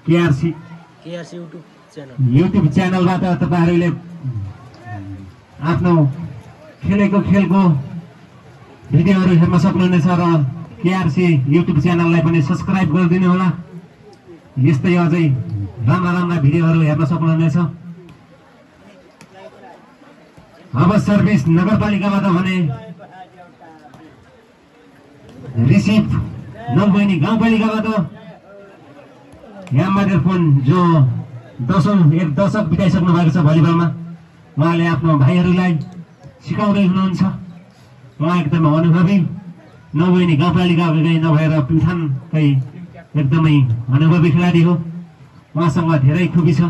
KRC YouTube च्यानलबाट तपाईहरुले आफ्नो खेलेको खेलको भिडियोहरु हेर्न सक्नुहुनेछ र केआरसी युट्युब च्यानललाई पनि सब्स्क्राइब गरिदिनु होला। यस्तै अझै राम्रा भिडियोहरु हेर्न सक्नुहुनेछ। अब सर्भिस नगरपालिकाबाट भने रिसिभ नौबैनी गाउँपालिकाबाट यहाँ माइक्रोफोन जो एक दशक बिताइसक्नु भएको छ भलिबलमा, उहाँले आफ्नो भाइहरूलाई सिकाउँदै हुनुहुन्छ। उहाँ एकदमै अनुभवी नौबैनी गाउँपालिकाकै नभएर प्युठानकै एकदमै अनुभवी खेलाडी हो। उहाँसँग धेरै खुबी छ।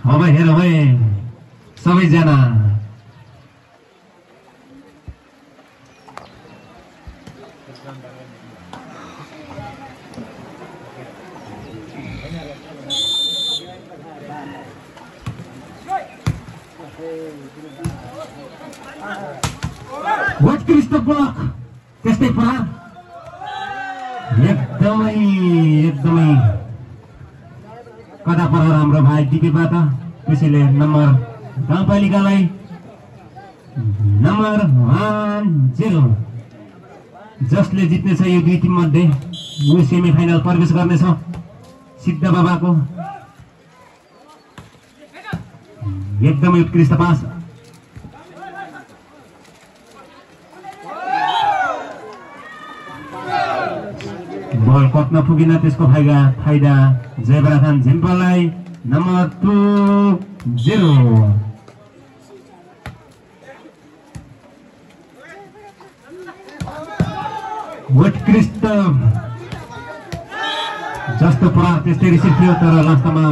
अब हेरौँ है सबैजना उत्कृष्ट ब्लक त्यस्तै प्रहार एकदमै कडा प्रहार हाम्रो भाइ डिपीबाट। त्यसैले नम्बर गाउँपालिकालाई नम्बर 1-0 जसले जित्नेछ यो दुई टिम मध्ये ऊ सेमी फाइनल प्रवेश गर्नेछ। सिद्ध बाबाको एकदमै उत्कृष्ट पास बल कट्न पुगेन, त्यसको फाइदा जयबराखान झिम्पललाई। नम्बर 2-0 उत्कृष्ट जस्तो प्रहार त्यस्तै रिसिभ थियो तर लास्टमा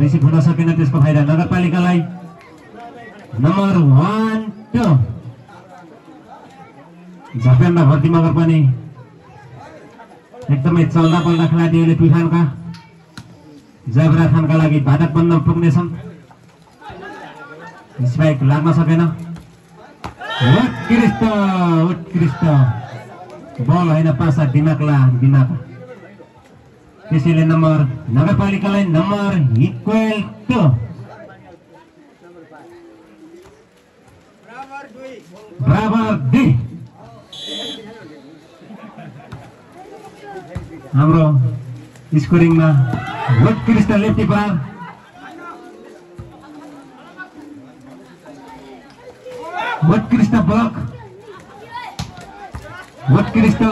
रिसिभ हुन सकेन, त्यसको फाइदा नगरपालिकालाई। नम्बर 1-2 झपेन्दा भर्ती मगर पनि एकदमै चल्दा पल्दा खेलाडीहरूले प्युठानका जयबराखानका लागि बाधक बन्न पुग्नेछन्। स्पाइक लाग्न सकेन। उत्कृष्ट बल होइन पासा दिमाग। त्यसैले नम्बर नगरपालिकालाई नम्बर इक्वल टु बराबर 2 हाम्रो स्कोरिङमा उत्कृष्ट लेफ्टी प्रहार उत्कृष्ट ब्लक उत्कृष्ट